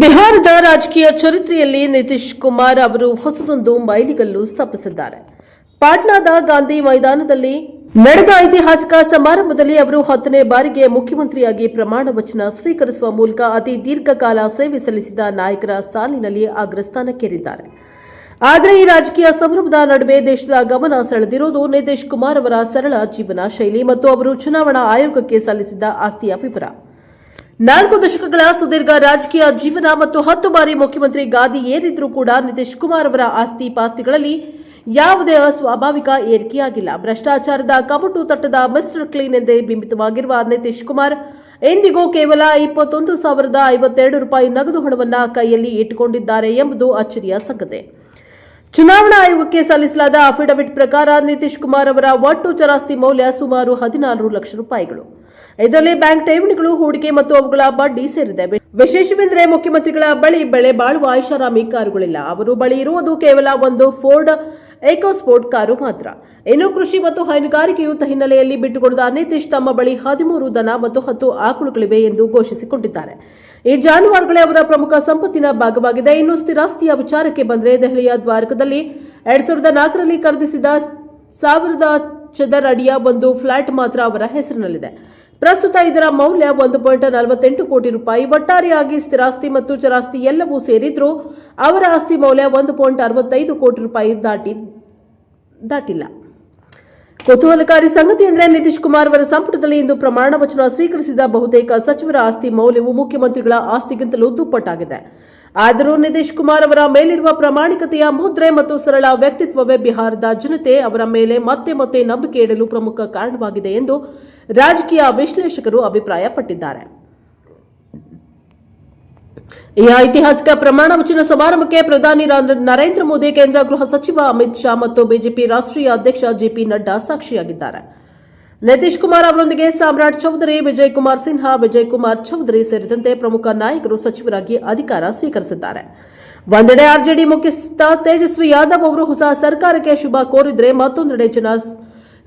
ಬಿಹಾರದ ರಾಜಕೀಯ ಚರಿತ್ರೆಯಲ್ಲಿ ನಿತೀಶ್ ಕುಮಾರ್ ಅವರು ಹೊಸದೊಂದು ಮೈಲಿಗಲ್ಲು ಸ್ಥಾಪಿಸಿದ್ದಾರೆ. ಪಾಟ್ನಾದ ಗಾಂಧಿ ಮೈದಾನದಲ್ಲಿ ನಡೆದ ಐತಿಹಾಸಿಕ ಸಮಾರಂಭದಲ್ಲಿ ಅವರು 10ನೇ ಬಾರಿಗೆ ಮುಖ್ಯಮಂತ್ರಿಯಾಗಿ ಪ್ರಮಾಣ ವಚನ ಸ್ವೀಕರಿಸುವ ಮೂಲಕ ಅತಿ ದೀರ್ಘಕಾಲ ಸೇವೆ ಸಲ್ಲಿಸಿದ ನಾಯಕರ ಸಾಲಿನಲ್ಲಿ ಅಗ್ರಸ್ಥಾನಕ್ಕೇರಿದ್ದಾರೆ. ಆದರೆ ಈ ರಾಜಕೀಯ ಸಂಭ್ರಮದ ನಡುವೆ ದೇಶದ ಗಮನ ಸೆಳೆದಿರುವುದು ನಿತೀಶ್ ಕುಮಾರ್ ಅವರ ಸರಳ ಜೀವನ ಶೈಲಿ ಮತ್ತು ಅವರು ಚುನಾವಣಾ ಆಯೋಗಕ್ಕೆ ಸಲ್ಲಿಸಿದ್ದ ಆಸ್ತಿಯ ವಿವರ. 4 ದಶಕಗಳ ಸುದೀರ್ಘ ರಾಜಕೀಯ ಜೀವನ ಮತ್ತು 10 ಬಾರಿ ಮುಖ್ಯಮಂತ್ರಿ ಗಾದಿ ಏರಿದ್ರೂ ಕೂಡ ನಿತೀಶ್ ಕುಮಾರ್ ಅವರ ಆಸ್ತಿ ಪಾಸ್ತಿಗಳಲ್ಲಿ ಯಾವುದೇ ಅಸ್ವಾಭಾವಿಕ ಏರಿಕೆಯಾಗಿಲ್ಲ. ಭ್ರಷ್ಟಾಚಾರದ ಕಪಟು ತಟ್ಟದ ಮಿಸ್ಟರ್ ಕ್ಲೀನ್ ಎಂದೇ ಬಿಂಬಿತವಾಗಿರುವ ನಿತೀಶ್ ಕುಮಾರ್ ಇಂದಿಗೂ ಕೇವಲ 21,052 ರೂಪಾಯಿ ನಗದು ಹಣವನ್ನು ಕೈಯಲ್ಲಿ ಇಟ್ಟುಕೊಂಡಿದ್ದಾರೆ ಎಂಬುದು ಅಚ್ಚರಿಯ ಸಂಗತಿ. ಚುನಾವಣಾ ಆಯೋಗಕ್ಕೆ ಸಲ್ಲಿಸಲಾದ ಅಫಿಡವಿಟ್ ಪ್ರಕಾರ ನಿತೀಶ್ ಕುಮಾರ್ ಅವರ ಒಟ್ಟು ಚರಾಸ್ತಿ ಮೌಲ್ಯ ಸುಮಾರು 14 ಲಕ್ಷ ರೂಪಾಯಿಗಳು. ಇದರಲ್ಲಿ ಬ್ಯಾಂಕ್ ಠೇವಣಿಗಳು, ಹೂಡಿಕೆ ಮತ್ತು ಅವುಗಳ ಬಡ್ಡಿ ಸೇರಿದೆ. ವಿಶೇಷವೆಂದರೆ ಮುಖ್ಯಮಂತ್ರಿಗಳ ಬಳಿ ಬೆಳೆ ಬಾಳುವ ಐಷಾರಾಮಿ ಕಾರುಗಳಿಲ್ಲ. ಅವರು ಬಳಿ ಇರುವುದು ಕೇವಲ ಒಂದು ಫೋರ್ಡ್ ಎಕೋಸ್ಪೋರ್ಟ್ ಕಾರು ಮಾತ್ರ. ಇನ್ನು ಕೃಷಿ ಮತ್ತು ಹೈನುಗಾರಿಕೆಯುತ ಹಿನ್ನೆಲೆಯಲ್ಲಿ ಬಿಟ್ಟುಕೊಡದ ನಿತೀಶ್ ತಮ್ಮ ಬಳಿ 13 ದನ ಮತ್ತು 10 ಆಕಳುಗಳಿವೆ ಎಂದು ಘೋಷಿಸಿಕೊಂಡಿದ್ದಾರೆ. ಈ ಜಾನುವಾರುಗಳೇ ಅವರ ಪ್ರಮುಖ ಸಂಪತ್ತಿನ ಭಾಗವಾಗಿದೆ. ಇನ್ನು ಸ್ಥಿರಾಸ್ತಿಯ ವಿಚಾರಕ್ಕೆ ಬಂದರೆ ದೆಹಲಿಯ ದ್ವಾರಕದಲ್ಲಿ 2004ರಲ್ಲಿ ಖರೀದಿಸಿದ 1000 ಚದರ ಅಡಿಯ ಒಂದು ಫ್ಲಾಟ್ ಮಾತ್ರ ಅವರ ಹೆಸರಿನಲ್ಲಿದೆ. ಪ್ರಸ್ತುತ ಇದರ ಮೌಲ್ಯ 1.48 ಕೋಟಿ ರೂಪಾಯಿ. ಒಟ್ಟಾರೆಯಾಗಿ ಸ್ಥಿರಾಸ್ತಿ ಮತ್ತು ಚರಾಸ್ತಿ ಎಲ್ಲವೂ ಸೇರಿದ್ರೂ ಅವರ ಆಸ್ತಿ ಮೌಲ್ಯ 1.65 ಕೋಟಿ ರೂಪಾಯಿ ದಾಟಿಲ್ಲ. ಕುತೂಹಲಕಾರಿ ಸಂಗತಿ ಎಂದರೆ ನಿತೀಶ್ ಕುಮಾರ್ ಅವರ ಸಂಪುಟದಲ್ಲಿ ಇಂದು ಪ್ರಮಾಣ ವಚನ ಸ್ವೀಕರಿಸಿದ ಬಹುತೇಕ ಸಚಿವರ ಆಸ್ತಿ ಮೌಲ್ಯವು ಮುಖ್ಯಮಂತ್ರಿಗಳ ಆಸ್ತಿಗಿಂತಲೂ ದುಪ್ಪಟ್ಟಾಗಿದೆ. ಆದರೂ ನಿತೀಶ್ ಕುಮಾರ್ ಅವರ ಮೇಲಿರುವ ಪ್ರಾಮಾಣಿಕತೆಯ ಮುದ್ರೆ ಮತ್ತು ಸರಳ ವ್ಯಕ್ತಿತ್ವವೇ ಬಿಹಾರದ ಜನತೆ ಅವರ ಮೇಲೆ ಮತ್ತೆ ಮತ್ತೆ ನಂಬಿಕೆ ಇಡಲು ಪ್ರಮುಖ ಕಾರಣವಾಗಿದೆ ಎಂದು ರಾಜಕೀಯ ವಿಶ್ಲೇಷಕರು ಅಭಿಪ್ರಾಯಪಟ್ಟಿದ್ದಾರೆ. ಈ ಐತಿಹಾಸಿಕ ಪ್ರಮಾಣ ವಚನ ಸಮಾರಂಭಕ್ಕೆ ಪ್ರಧಾನಿ ನರೇಂದ್ರ ಮೋದಿ, ಕೇಂದ್ರ ಗೃಹ ಸಚಿವ ಅಮಿತ್ ಶಾ ಮತ್ತು ಬಿಜೆಪಿ ರಾಷ್ಟ್ರೀಯ ಅಧ್ಯಕ್ಷ ಜೆಪಿ ನಡ್ಡಾ ಸಾಕ್ಷಿಯಾಗಿದ್ದಾರೆ. ನಿತೀಶ್ ಕುಮಾರ್ ಅವರೊಂದಿಗೆ ಸಾಮ್ರಾಟ್ ಚೌಧರಿ, ವಿಜಯ್ ಕುಮಾರ್ ಸಿನ್ಹಾ, ವಿಜಯ್ ಕುಮಾರ್ ಚೌಧರಿ ಸೇರಿದಂತೆ ಪ್ರಮುಖ ನಾಯಕರು ಸಚಿವರಾಗಿ ಅಧಿಕಾರ ಸ್ವೀಕರಿಸಿದ್ದಾರೆ. ಒಂದೆಡೆ ಆರ್ಜೆಡಿ ಮುಖ್ಯಸ್ಥ ತೇಜಸ್ವಿ ಯಾದವ್ ಅವರು ಹೊಸ ಸರ್ಕಾರಕ್ಕೆ ಶುಭ ಕೋರಿದ್ರೆ, ಮತ್ತೊಂದೆಡೆ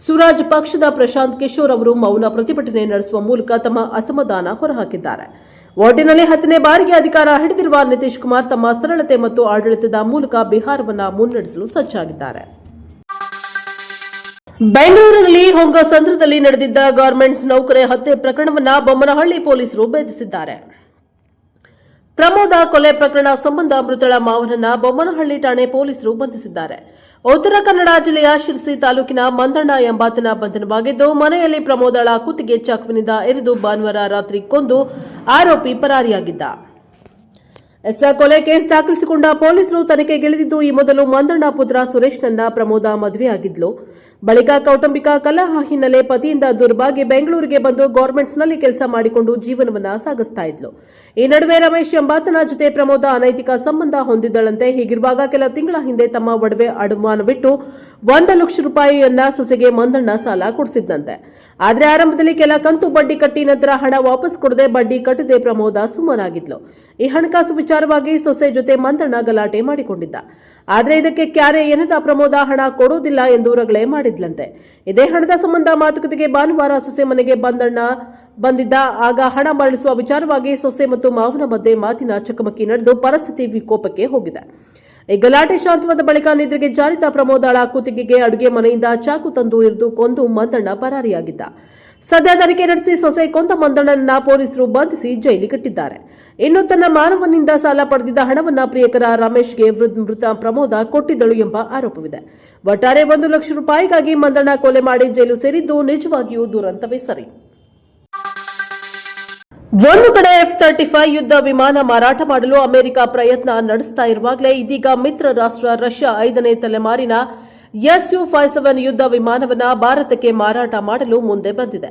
ಸ್ವರಾಜ್ ಪಕ್ಷದ ಪ್ರಶಾಂತ್ ಕಿಶೋರ್ ಅವರು ಮೌನ ಪ್ರತಿಭಟನೆ ನಡೆಸುವ ಮೂಲಕ ತಮ್ಮ ಅಸಮಾಧಾನ ಹೊರಹಾಕಿದ್ದಾರೆ. ಒಟ್ಟಿನಲ್ಲಿ 10ನೇ ಬಾರಿಗೆ ಅಧಿಕಾರ ಹಿಡಿದಿರುವ ನಿತೀಶ್ ಕುಮಾರ್ ತಮ್ಮ ಸರಳತೆ ಮತ್ತು ಆಡಳಿತದ ಮೂಲಕ ಬಿಹಾರವನ್ನು ಮುನ್ನಡೆಸಲು ಸಜ್ಜಾಗಿದ್ದಾರೆ. ಬೆಂಗಳೂರಿನಲ್ಲಿ ಹೊಂಗಸಂದ್ರದಲ್ಲಿ ನಡೆದಿದ್ದ ಗಾರ್ಮೆಂಟ್ಸ್ ನೌಕರ ಹತ್ಯೆ ಪ್ರಕರಣವನ್ನು ಬೊಮ್ಮನಹಳ್ಳಿ ಪೊಲೀಸರು ಭೇದಿಸಿದ್ದಾರೆ. ಪ್ರಮೋದ ಕೊಲೆ ಪ್ರಕರಣ ಸಂಬಂಧ ಮೃತಳ ಮಾವನನ್ನ ಬೊಮ್ಮನಹಳ್ಳಿ ಠಾಣೆ ಪೊಲೀಸರು ಬಂಧಿಸಿದ್ದಾರೆ. ಉತ್ತರ ಕನ್ನಡ ಜಿಲ್ಲೆಯ ಶಿರಸಿ ತಾಲೂಕಿನ ಮಂದಣ್ಣ ಎಂಬಾತನ ಬಂಧನವಾಗಿದ್ದು, ಮನೆಯಲ್ಲಿ ಪ್ರಮೋದಳ ಕುತ್ತಿಗೆ ಚಾಕುವಿನಿಂದ ಇರಿದು ಭಾನುವಾರ ರಾತ್ರಿ ಕೊಂದು ಆರೋಪಿ ಪರಾರಿಯಾಗಿದ್ದ. ಕೊಲೆ ಕೇಸ್ ದಾಖಲಿಸಿಕೊಂಡ ಪೊಲೀಸರು ತನಿಖೆಗಿಳಿದಿದ್ದು, ಈ ಮೊದಲು ಮಂದಣ್ಣ ಪುತ್ರ ಸುರೇಶ್ನನ್ನ ಪ್ರಮೋದ ಮದುವೆಯಾಗಿದ್ಲು. ಬಳಿಕ ಕೌಟುಂಬಿಕ ಕಲಹ ಹಿನ್ನೆಲೆ ಪತಿಯಿಂದ ದೂರವಾಗಿ ಬೆಂಗಳೂರಿಗೆ ಬಂದು ಗಾರ್ಮೆಂಟ್ಸ್ನಲ್ಲಿ ಕೆಲಸ ಮಾಡಿಕೊಂಡು ಜೀವನವನ್ನ ಸಾಗಿಸ್ತಾ ಇದ್ಲು. ಈ ನಡುವೆ ರಮೇಶ್ ಎಂಬಾತನ ಜೊತೆ ಪ್ರಮೋದ ಅನೈತಿಕ ಸಂಬಂಧ ಹೊಂದಿದ್ದಳಂತೆ. ಹೀಗಿರುವಾಗ ಕೆಲ ತಿಂಗಳ ಹಿಂದೆ ತಮ್ಮ ಒಡವೆ ಅಡಮಾನವಿಟ್ಟು 1 ಲಕ್ಷ ರೂಪಾಯಿಯನ್ನ ಸೊಸೆಗೆ ಮಂದಣ್ಣ ಸಾಲ ಕೊಡಿಸಿದ್ದಂತೆ. ಆದರೆ ಆರಂಭದಲ್ಲಿ ಕೆಲ ಕಂತು ಬಡ್ಡಿ ಕಟ್ಟಿ ನಂತರ ಹಣ ವಾಪಸ್ ಕೊಡದೆ ಬಡ್ಡಿ ಕಟ್ಟದೆ ಪ್ರಮೋದ ಸುಮ್ಮನಾಗಿದ್ಲು. ಈ ಹಣಕಾಸು ವಿಚಾರವಾಗಿ ಸೊಸೆ ಜೊತೆ ಮಂದಣ್ಣ ಗಲಾಟೆ ಮಾಡಿಕೊಂಡಿದ್ದ. ಆದರೆ ಇದಕ್ಕೆ ಕ್ಯಾರೆ ಎನ್ನದ ಪ್ರಮೋದ ಹಣ ಕೊಡುವುದಿಲ್ಲ ಎಂದು ರಗಳೆ ಮಾಡಿದ್ಲಂತೆ. ಇದೇ ಹಣದ ಸಂಬಂಧ ಮಾತುಕತೆಗೆ ಭಾನುವಾರ ಸೊಸೆ ಮನೆಗೆ ಮಂದಣ್ಣ ಬಂದಿದ್ದ. ಆಗ ಹಣ ಮರಳಿಸುವ ವಿಚಾರವಾಗಿ ಸೊಸೆ ಮತ್ತು ಮಾವನ ಮಧ್ಯೆ ಮಾತಿನ ಚಕಮಕಿ ನಡೆದು ಪರಿಸ್ಥಿತಿ ವಿಕೋಪಕ್ಕೆ ಹೋಗಿದೆ. ಈ ಗಲಾಟೆ ಶಾಂತವಾದ ಬಳಿಕ ನಿದ್ರೆಗೆ ಜಾರಿದ ಪ್ರಮೋದಳ ಕುತ್ತಿಗೆಗೆ ಅಡುಗೆ ಮನೆಯಿಂದ ಚಾಕು ತಂದು ಇರಿದು ಕೊಂದು ಮಂದಣ್ಣ ಪರಾರಿಯಾಗಿದ್ದ. ಸದ್ಯ ತನಿಖೆ ನಡೆಸಿ ಸೊಸೆ ಕೊಂದ ಮಂದಣ್ಣನನ್ನ ಪೊಲೀಸರು ಬಂಧಿಸಿ ಜೈಲಿಗಟ್ಟಿದ್ದಾರೆ. ಇನ್ನು ತನ್ನ ಮಾನವನಿಂದ ಸಾಲ ಪಡೆದಿದ್ದ ಹಣವನ್ನ ಪ್ರಿಯಕರ ರಮೇಶ್ಗೆ ಮೃತ ಪ್ರಮೋದ ಕೊಟ್ಟಿದ್ದಳು ಎಂಬ ಆರೋಪವಿದೆ. ಒಟ್ಟಾರೆ 1 ಲಕ್ಷ ರೂಪಾಯಿಗಾಗಿ ಮಂದಣ್ಣ ಕೊಲೆ ಮಾಡಿ ಜೈಲು ಸೇರಿದ್ದು ನಿಜವಾಗಿಯೂ ದುರಂತವೇ ಸರಿ. ಒಂದು ಕಡೆ F-35 ಯುದ್ಧ ವಿಮಾನ ಮಾರಾಟ ಮಾಡಲು ಅಮೆರಿಕ ಪ್ರಯತ್ನ ನಡೆಸ್ತಾ ಇರುವಾಗಲೇ ಇದೀಗ ಮಿತ್ರ ರಾಷ್ಟ್ರ ರಷ್ಯಾ 5ನೇ ತಲೆಮಾರಿನ Su-57 ಯುದ್ಧ ವಿಮಾನವನ್ನು ಭಾರತಕ್ಕೆ ಮಾರಾಟ ಮಾಡಲು ಮುಂದೆ ಬಂದಿದೆ.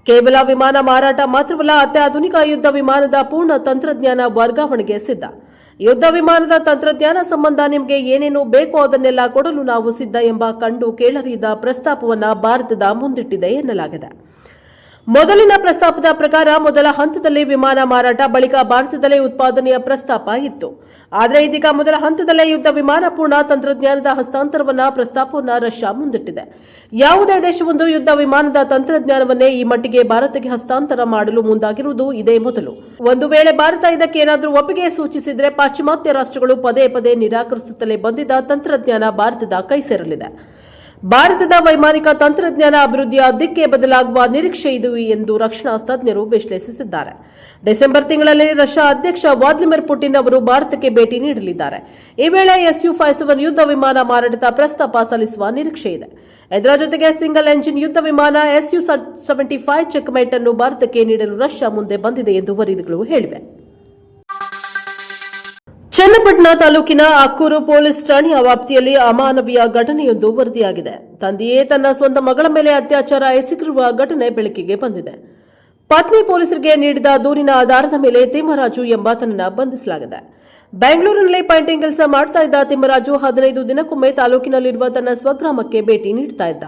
ಕೇವಲ ವಿಮಾನ ಮಾರಾಟ ಮಾತ್ರವಲ್ಲ, ಅತ್ಯಾಧುನಿಕ ಯುದ್ಧ ವಿಮಾನದ ಪೂರ್ಣ ತಂತ್ರಜ್ಞಾನ ವರ್ಗಾವಣೆಗೆ ಸಿದ್ಧ. ಯುದ್ಧ ವಿಮಾನದ ತಂತ್ರಜ್ಞಾನ ಸಂಬಂಧ ನಿಮಗೆ ಏನೇನು ಬೇಕೋ ಅದನ್ನೆಲ್ಲ ಕೊಡಲು ನಾವು ಸಿದ್ಧ ಎಂಬ ಕಂಡು ಕೇಳರಿಯದ ಪ್ರಸ್ತಾಪವನ್ನು ಭಾರತದ ಮುಂದಿಟ್ಟಿದೆ ಎನ್ನಲಾಗಿದೆ. ಮೊದಲಿನ ಪ್ರಸ್ತಾಪದ ಪ್ರಕಾರ ಮೊದಲ ಹಂತದಲ್ಲಿ ವಿಮಾನ ಮಾರಾಟ, ಬಳಿಕ ಭಾರತದಲ್ಲೇ ಉತ್ಪಾದನೆಯ ಪ್ರಸ್ತಾಪ ಇತ್ತು. ಆದರೆ ಇದೀಗ ಮೊದಲ ಹಂತದಲ್ಲೇ ಯುದ್ಧ ವಿಮಾನ ಪೂರ್ಣ ತಂತ್ರಜ್ಞಾನದ ಪ್ರಸ್ತಾಪವನ್ನು ರಷ್ಯಾ ಮುಂದಿಟ್ಟಿದೆ. ಯಾವುದೇ ದೇಶವೊಂದು ಯುದ್ಧ ವಿಮಾನದ ತಂತ್ರಜ್ಞಾನವನ್ನೇ ಈ ಮಟ್ಟಿಗೆ ಭಾರತಕ್ಕೆ ಹಸ್ತಾಂತರ ಮಾಡಲು ಮುಂದಾಗಿರುವುದು ಇದೇ ಮೊದಲು. ಒಂದು ವೇಳೆ ಭಾರತ ಇದಕ್ಕೆ ಏನಾದರೂ ಒಪ್ಪಿಗೆ ಸೂಚಿಸಿದರೆ ಪಾಶ್ಚಿಮಾತ್ಯ ರಾಷ್ಟ್ರಗಳು ಪದೇ ಪದೇ ನಿರಾಕರಿಸುತ್ತಲೇ ಬಂದಿದ್ದ ತಂತ್ರಜ್ಞಾನ ಭಾರತದ ಕೈ ಸೇರಲಿದೆ. ಭಾರತದ ವೈಮಾನಿಕ ತಂತ್ರಜ್ಞಾನ ಅಭಿವೃದ್ಧಿಯ ದಿಕ್ಕೆ ಬದಲಾಗುವ ನಿರೀಕ್ಷೆ ಇದೆ ಎಂದು ರಕ್ಷಣಾ ತಜ್ಞರು ವಿಶ್ಲೇಷಿಸಿದ್ದಾರೆ. ಡಿಸೆಂಬರ್ ತಿಂಗಳಲ್ಲಿ ರಷ್ಯಾ ಅಧ್ಯಕ್ಷ ವ್ಲಾದಿಮಿರ್ ಪುಟಿನ್ ಅವರು ಭಾರತಕ್ಕೆ ಭೇಟಿ ನೀಡಲಿದ್ದಾರೆ. ಈ ವೇಳೆ Su-57 ಯುದ್ಧ ವಿಮಾನ ಮಾರಾಟದ ಪ್ರಸ್ತಾಪ ಸಲ್ಲಿಸುವ ನಿರೀಕ್ಷೆ ಇದೆ. ಇದರ ಜೊತೆಗೆ ಸಿಂಗಲ್ ಎಂಜಿನ್ ಯುದ್ಧ ವಿಮಾನ Su-75 ಚೆಕ್ಮೇಟ್ ಅನ್ನು ಭಾರತಕ್ಕೆ ನೀಡಲು ರಷ್ಯಾ ಮುಂದೆ ಬಂದಿದೆ ಎಂದು ವರದಿಗಳು ಹೇಳಿವೆ. ಚನ್ನಪಟ್ಟಣ ತಾಲೂಕಿನ ಅಕ್ಕೂರು ಪೊಲೀಸ್ ಠಾಣೆಯ ವ್ಯಾಪ್ತಿಯಲ್ಲಿ ಅಮಾನವೀಯ ಘಟನೆಯೊಂದು ವರದಿಯಾಗಿದೆ. ತಂದೆಯೇ ತನ್ನ ಸ್ವಂತ ಮಗಳ ಮೇಲೆ ಅತ್ಯಾಚಾರ ಎಸಗಿರುವ ಘಟನೆ ಬೆಳಕಿಗೆ ಬಂದಿದೆ. ಪತ್ನಿ ಪೊಲೀಸರಿಗೆ ನೀಡಿದ ದೂರಿನ ಆಧಾರದ ಮೇಲೆ ತಿಮ್ಮರಾಜು ಎಂಬಾತನನ್ನ ಬಂಧಿಸಲಾಗಿದೆ. ಬೆಂಗಳೂರಿನಲ್ಲಿ ಪೇಂಟಿಂಗ್ ಕೆಲಸ ಮಾಡ್ತಾ ಇದ್ದ ತಿಮ್ಮರಾಜು 15 ದಿನಕ್ಕೊಮ್ಮೆ ತಾಲೂಕಿನಲ್ಲಿರುವ ತನ್ನ ಸ್ವಗ್ರಾಮಕ್ಕೆ ಭೇಟಿ ನೀಡುತ್ತಾ ಇದ್ದ.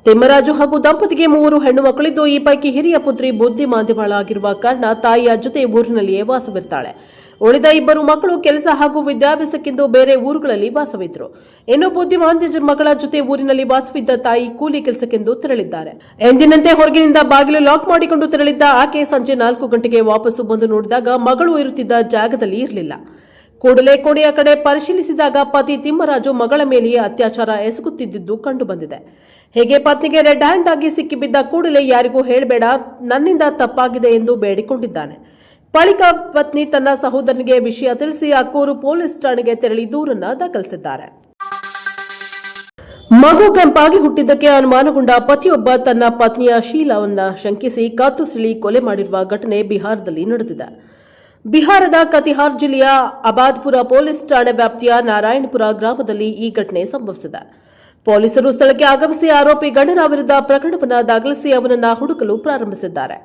ತಿಮ್ಮರಾಜು ಹಾಗೂ ದಂಪತಿಗೆ 3 ಹೆಣ್ಣು ಮಕ್ಕಳಿದ್ದು, ಈ ಪೈಕಿ ಹಿರಿಯ ಪುತ್ರಿ ಬುದ್ಧಿಮಾಂದ್ಯಗಳಾಗಿರುವ ಕಾರಣ ತಾಯಿಯ ಜೊತೆ ಊರಿನಲ್ಲಿಯೇ ವಾಸವಿರ್ತಾಳೆ. ಉಳಿದ 2 ಮಕ್ಕಳು ಕೆಲಸ ಹಾಗೂ ವಿದ್ಯಾಭ್ಯಾಸಕ್ಕೆಂದು ಬೇರೆ ಊರುಗಳಲ್ಲಿ ವಾಸವಿದ್ರು. ಇನ್ನು ಬುದ್ಧಿಮಾಂದ್ಯ ಮಗಳ ಜೊತೆ ಊರಿನಲ್ಲಿ ವಾಸವಿದ್ದ ತಾಯಿ ಕೂಲಿ ಕೆಲಸಕ್ಕೆಂದು ತೆರಳಿದ್ದಾರೆ. ಎಂದಿನಂತೆ ಹೊರಗಿನಿಂದ ಬಾಗಿಲು ಲಾಕ್ ಮಾಡಿಕೊಂಡು ತೆರಳಿದ್ದ ಆಕೆ ಸಂಜೆ 4 ಗಂಟೆಗೆ ವಾಪಸ್ಸು ಬಂದು ನೋಡಿದಾಗ ಮಗಳು ಇರುತ್ತಿದ್ದ ಜಾಗದಲ್ಲಿ ಇರಲಿಲ್ಲ. ಕೂಡಲೇ ಕೋಣೆಯ ಕಡೆ ಪರಿಶೀಲಿಸಿದಾಗ ಪತಿ ತಿಮ್ಮರಾಜು ಮಗಳ ಮೇಲೆಯೇ ಅತ್ಯಾಚಾರ ಎಸಗುತ್ತಿದ್ದುದು ಕಂಡುಬಂದಿದೆ. ಹೀಗೆ ಪತ್ನಿಗೆ ರೆಡ್ ಹ್ಯಾಂಡ್ ಆಗಿ ಸಿಕ್ಕಿಬಿದ್ದ ಕೂಡಲೇ ಯಾರಿಗೂ ಹೇಳಬೇಡ, ನನ್ನಿಂದ ತಪ್ಪಾಗಿದೆ ಎಂದು ಬೇಡಿಕೊಂಡಿದ್ದಾನೆ. ಬಳಿಕ ಪತ್ನಿ ತನ್ನ ಸಹೋದರನಿಗೆ ವಿಷಯ ತಿಳಿಸಿ ಅಕ್ಕೂರು ಪೊಲೀಸ್ ಠಾಣೆಗೆ ತೆರಳಿ ದೂರನ್ನ ದಾಖಲಿಸಿದ್ದಾರೆ. ಮಗು ಕೆಂಪಾಗಿ ಹುಟ್ಟಿದ್ದಕ್ಕೆ ಅನುಮಾನಗೊಂಡ ಪತಿಯೊಬ್ಬ ತನ್ನ ಪತ್ನಿಯ ಶೀಲವನ್ನ ಶಂಕಿಸಿ ಕತ್ತು ಸಿಳಿ ಕೊಲೆ ಮಾಡಿರುವ ಘಟನೆ ಬಿಹಾರದಲ್ಲಿ ನಡೆದಿದೆ. ಬಿಹಾರದ ಕತಿಹಾರ್ ಜಿಲ್ಲೆಯ ಅಬಾದ್ಪುರ ಪೊಲೀಸ್ ಠಾಣೆ ವ್ಯಾಪ್ತಿಯ ನಾರಾಯಣಪುರ ಗ್ರಾಮದಲ್ಲಿ ಈ ಘಟನೆ ಸಂಭವಿಸಿದೆ. ಪೊಲೀಸರು ಸ್ಥಳಕ್ಕೆ ಆಗಮಿಸಿ ಆರೋಪಿ ಗಂಡನ ವಿರುದ್ಧ ಪ್ರಕರಣವನ್ನು ದಾಖಲಿಸಿ ಅವನನ್ನು ಹುಡುಕಲು ಪ್ರಾರಂಭಿಸಿದ್ದಾರೆ.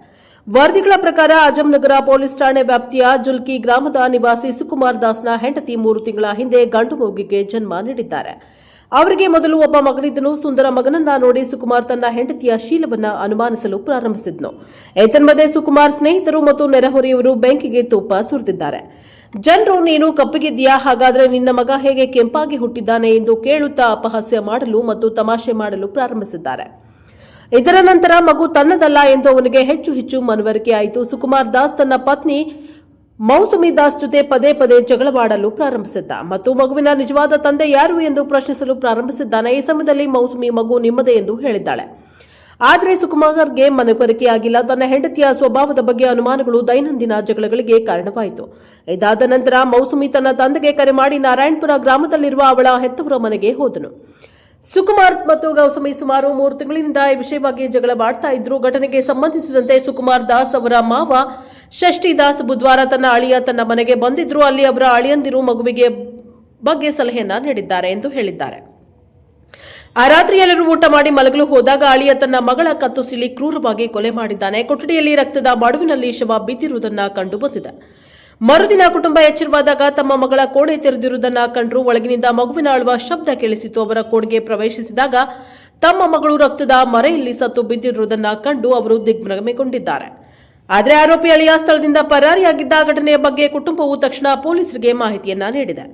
ವರದಿಗಳ ಪ್ರಕಾರ ಅಜಂನಗರ ಪೊಲೀಸ್ ಠಾಣೆ ವ್ಯಾಪ್ತಿಯ ಜುಲ್ಕಿ ಗ್ರಾಮದ ನಿವಾಸಿ ಸುಕುಮಾರ್ ದಾಸ್ನ ಹೆಂಡತಿ 3 ತಿಂಗಳ ಹಿಂದೆ ಗಂಡು ಮಗುವಿಗೆ ಜನ್ಮ ನೀಡಿದ್ದಾರೆ. ಅವರಿಗೆ ಮೊದಲು ಒಬ್ಬ ಮಗನಿದ್ದನು. ಸುಂದರ ಮಗನನ್ನ ನೋಡಿ ಸುಕುಮಾರ್ ತನ್ನ ಹೆಂಡತಿಯ ಶೀಲವನ್ನ ಅನುಮಾನಿಸಲು ಪ್ರಾರಂಭಿಸಿದ್ನು. ಏತನ್ಮಧ್ಯೆ ಸುಕುಮಾರ್ ಸ್ನೇಹಿತರು ಮತ್ತು ನೆರೆಹೊರೆಯವರು ಬೆಂಕಿಗೆ ತುಪ್ಪ ಸುರಿದಿದ್ದಾರೆ. ಜನರು ನೀನು ಕಪ್ಪಗಿದ್ದೀಯಾ, ಹಾಗಾದ್ರೆ ನಿನ್ನ ಮಗ ಹೇಗೆ ಕೆಂಪಾಗಿ ಹುಟ್ಟಿದ್ದಾನೆ ಎಂದು ಕೇಳುತ್ತಾ ಅಪಹಾಸ್ಯ ಮಾಡಲು ಮತ್ತು ತಮಾಷೆ ಮಾಡಲು ಪ್ರಾರಂಭಿಸಿದ್ದಾರೆ. ಇದರ ನಂತರ ಮಗು ತನ್ನದಲ್ಲ ಎಂದು ಅವನಿಗೆ ಹೆಚ್ಚು ಹೆಚ್ಚು ಮನವರಿಕೆ ಆಯಿತು. ಸುಕುಮಾರ್ ದಾಸ್ ತನ್ನ ಪತ್ನಿ ಮೌಸುಮಿ ದಾಸ್ ಜೊತೆ ಪದೇ ಪದೇ ಜಗಳವಾಡಲು ಪ್ರಾರಂಭಿಸಿದ್ದ ಮತ್ತು ಮಗುವಿನ ನಿಜವಾದ ತಂದೆ ಯಾರು ಎಂದು ಪ್ರಶ್ನಿಸಲು ಪ್ರಾರಂಭಿಸಿದ್ದಾನೆ. ಈ ಸಮಯದಲ್ಲಿ ಮೌಸುಮಿ ಮಗು ನಿಮ್ಮದೇ ಎಂದು ಹೇಳಿದ್ದಾಳೆ. ಆದರೆ ಸುಕುಮಾರ್ಗೆ ಮನವರಿಕೆಯಾಗಿಲ್ಲ. ತನ್ನ ಹೆಂಡತಿಯ ಸ್ವಭಾವದ ಬಗ್ಗೆ ಅನುಮಾನಗಳು ದೈನಂದಿನ ಜಗಳಗಳಿಗೆ ಕಾರಣವಾಯಿತು. ಇದಾದ ನಂತರ ಮೌಸುಮಿ ತನ್ನ ತಂದೆಗೆ ಕರೆ ಮಾಡಿ ನಾರಾಯಣಪುರ ಗ್ರಾಮದಲ್ಲಿರುವ ಅವಳ ಹೆತ್ತವರ ಮನೆಗೆ ಹೋದನು. ಸುಕುಮಾರ್ ಮತ್ತು ಗೌಸಮಿ ಸುಮಾರು 3 ತಿಂಗಳಿನಿಂದ ಈ ವಿಷಯವಾಗಿ ಜಗಳವಾಡ್ತಾ ಇದ್ರು. ಘಟನೆಗೆ ಸಂಬಂಧಿಸಿದಂತೆ ಸುಕುಮಾರ್ ದಾಸ್ ಅವರ ಮಾವ ಷಷ್ಠಿ ದಾಸ್ ಬುಧವಾರ ತನ್ನ ಅಳಿಯ ತನ್ನ ಮನೆಗೆ ಬಂದಿದ್ರು. ಅಲ್ಲಿ ಅವರ ಅಳಿಯಂದಿರು ಮಗುವಿಗೆ ಬಗ್ಗೆ ಸಲಹೆಯನ್ನ ನೀಡಿದ್ದಾರೆ ಎಂದು ಹೇಳಿದ್ದಾರೆ. ಆ ರಾತ್ರಿ ಎಲ್ಲರೂ ಊಟ ಮಾಡಿ ಮಲಗಲು ಹೋದಾಗ ಅಳಿಯ ತನ್ನ ಮಗಳ ಕತ್ತು ಸಿಳಿ ಕ್ರೂರವಾಗಿ ಕೊಲೆ ಮಾಡಿದ್ದಾನೆ. ಕೊಠಡಿಯಲ್ಲಿ ರಕ್ತದ ಮಡುವಿನಲ್ಲಿ ಶವ ಬಿದ್ದಿರುವುದನ್ನು ಕಂಡು ಬಂದಿದೆ. ಮರುದಿನ ಕುಟುಂಬ ಎಚ್ಚರವಾದಾಗ ತಮ್ಮ ಮಗಳ ಕೋಣೆ ತೆರೆದಿರುವುದನ್ನು ಕಂಡರು. ಒಳಗಿನಿಂದ ಮಗುವಿನ ಅಳುವ ಶಬ್ದ ಕೇಳಿಸಿತು. ಅವರ ಕೋಣೆಗೆ ಪ್ರವೇಶಿಸಿದಾಗ ತಮ್ಮ ಮಗಳು ರಕ್ತದ ಮರೆಯಲ್ಲಿ ಸತ್ತು ಬಿದ್ದಿರುವುದನ್ನು ಕಂಡು ಅವರು ದಿಗ್ಭ್ರಮೆಗೊಂಡಿದ್ದಾರೆ. ಆದರೆ ಆರೋಪಿ ಅಳಿಯ ಸ್ಥಳದಿಂದ ಪರಾರಿಯಾಗಿದ್ದ ಘಟನೆಯ ಬಗ್ಗೆ ಕುಟುಂಬವು ತಕ್ಷಣ ಪೊಲೀಸರಿಗೆ ಮಾಹಿತಿಯನ್ನ ನೀಡಿದೆ.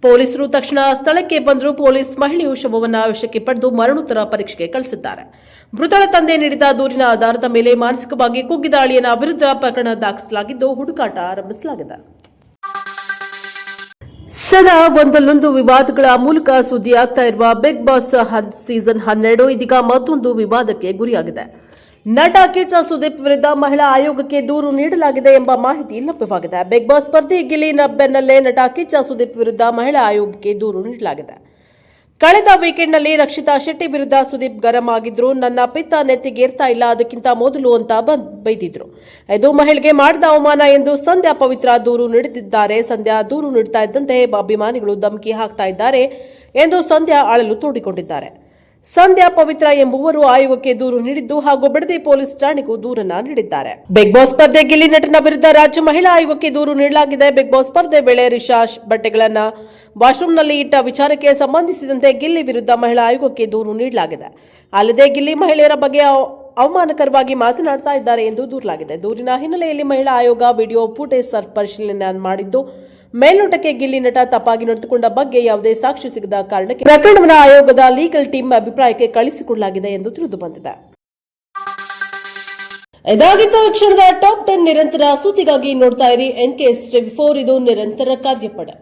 ಪೊಲೀಸರು ತಕ್ಷಣ ಸ್ಥಳಕ್ಕೆ ಬಂದರು. ಪೊಲೀಸ್ ಮಹಿಳೆಯು ಶವವನ್ನು ವಶಕ್ಕೆ ಪಡೆದು ಮರಣೋತ್ತರ ಪರೀಕ್ಷೆಗೆ ಕಳಿಸಿದ್ದಾರೆ. ಮೃತಳ ತಂದೆ ನೀಡಿದ ದೂರಿನ ಆಧಾರದ ಮೇಲೆ ಮಾನಸಿಕವಾಗಿ ಕುಗ್ಗಿದ ಅಳಿಯನ ವಿರುದ್ಧ ಪ್ರಕರಣ ದಾಖಲಿಸಲಾಗಿದ್ದು ಹುಡುಕಾಟ ಆರಂಭಿಸಲಾಗಿದೆ. ಸದಾ ಒಂದಲ್ಲೊಂದು ವಿವಾದಗಳ ಮೂಲಕ ಸುದ್ದಿಯಾಗ್ತಾ ಇರುವ ಬಿಗ್ ಬಾಸ್ ಸೀಸನ್ 12 ಇದೀಗ ಮತ್ತೊಂದು ವಿವಾದಕ್ಕೆ ಗುರಿಯಾಗಿದೆ. ನಟ ಕಿಚ್ಚ ಸುದೀಪ್ ವಿರುದ್ಧ ಮಹಿಳಾ ಆಯೋಗಕ್ಕೆ ದೂರು ನೀಡಲಾಗಿದೆ ಎಂಬ ಮಾಹಿತಿ ಲಭ್ಯವಾಗಿದೆ. ಬಿಗ್ ಬಾಸ್ ಸ್ಪರ್ಧೆ ಗಿಲ್ಲಿ ಬೆನ್ನಲ್ಲೇ ನಟ ಕಿಚ್ಚ ಸುದೀಪ್ ವಿರುದ್ಧ ಮಹಿಳಾ ಆಯೋಗಕ್ಕೆ ದೂರು ನೀಡಲಾಗಿದೆ. ಕಳೆದ ವೀಕೆಂಡ್ನಲ್ಲಿ ರಕ್ಷಿತಾ ಶೆಟ್ಟಿ ವಿರುದ್ಧ ಸುದೀಪ್ ಗರಂ ಆಗಿದ್ರು. ನನ್ನ ಪಿತ್ತ ನೆತ್ತಿಗೇರ್ತಾ ಇಲ್ಲ, ಅದಕ್ಕಿಂತ ಮೊದಲು ಅಂತ ಬೈದಿದ್ರು. ಇದು ಮಹಿಳೆಗೆ ಮಾಡಿದ ಅವಮಾನ ಎಂದು ಸಂಧ್ಯಾ ಪವಿತ್ರ ದೂರು ನೀಡುತ್ತಿದ್ದಾರೆ. ಸಂಧ್ಯಾ ದೂರು ನೀಡುತ್ತಾ ಇದ್ದಂತೆ ಅಭಿಮಾನಿಗಳು ಧಮಕಿ ಹಾಕ್ತಾ ಇದ್ದಾರೆ ಎಂದು ಸಂಧ್ಯಾ ಅಳಲು ತೋಡಿಕೊಂಡಿದ್ದಾರೆ. ಸಂಧ್ಯಾ ಪವಿತ್ರ ಎಂಬುವರು ಆಯೋಗಕ್ಕೆ ದೂರು ನೀಡಿದ್ದು ಹಾಗೂ ಬಿಡದಿ ಪೊಲೀಸ್ ಠಾಣೆಗೂ ದೂರನ್ನ ನೀಡಿದ್ದಾರೆ. ಬಿಗ್ ಬಾಸ್ ಸ್ಪರ್ಧೆ ಗಿಲ್ಲಿ ನಟನ ವಿರುದ್ಧ ರಾಜ್ಯ ಮಹಿಳಾ ಆಯೋಗಕ್ಕೆ ದೂರು ನೀಡಲಾಗಿದೆ. ಬಿಗ್ ಬಾಸ್ ಸ್ಪರ್ಧೆ ವೇಳೆ ರಿಷಾ ಬಟ್ಟೆಗಳನ್ನ ವಾಶ್ರೂಮ್ನಲ್ಲಿ ಇಟ್ಟ ವಿಚಾರಕ್ಕೆ ಸಂಬಂಧಿಸಿದಂತೆ ಗಿಲ್ಲಿ ವಿರುದ್ಧ ಮಹಿಳಾ ಆಯೋಗಕ್ಕೆ ದೂರು ನೀಡಲಾಗಿದೆ. ಅಲ್ಲದೆ ಗಿಲ್ಲಿ ಮಹಿಳೆಯರ ಬಗ್ಗೆ ಅವಮಾನಕರವಾಗಿ ಮಾತನಾಡ್ತಾ ಇದ್ದಾರೆ ಎಂದು ದೂರಲಾಗಿದೆ. ದೂರಿನ ಹಿನ್ನೆಲೆಯಲ್ಲಿ ಮಹಿಳಾ ಆಯೋಗ ವಿಡಿಯೋ ಫುಟೇಜ್ ಪರಿಶೀಲನೆ ಮಾಡಿದ್ದು ಮೇಲ್ನೋಟಕ್ಕೆ ಗಿಲ್ಲಿ ನಟ ತಪ್ಪಾಗಿ ನಡೆದುಕೊಂಡ ಬಗ್ಗೆ ಯಾವುದೇ ಸಾಕ್ಷಿ ಸಿಗದ ಕಾರಣಕ್ಕೆ ಪ್ರಕರಣವನ್ನು ಆಯೋಗದ ಲೀಗಲ್ ಟೀಮ್ ಅಭಿಪ್ರಾಯಕ್ಕೆ ಕಳಿಸಿಕೊಡಲಾಗಿದೆ ಎಂದು ತಿಳಿದು ಬಂದಿದೆ. ಇದಾಗಿತ್ತು ಕ್ಷಣದ ಟಾಪ್ 10 ನಿರಂತರ ಸುದ್ದಿಗಾಗಿ ನೋಡ್ತಾ ಇರಿ NK 4 ಇದು ನಿರಂತರ ಕಾರ್ಯಪಡೆ.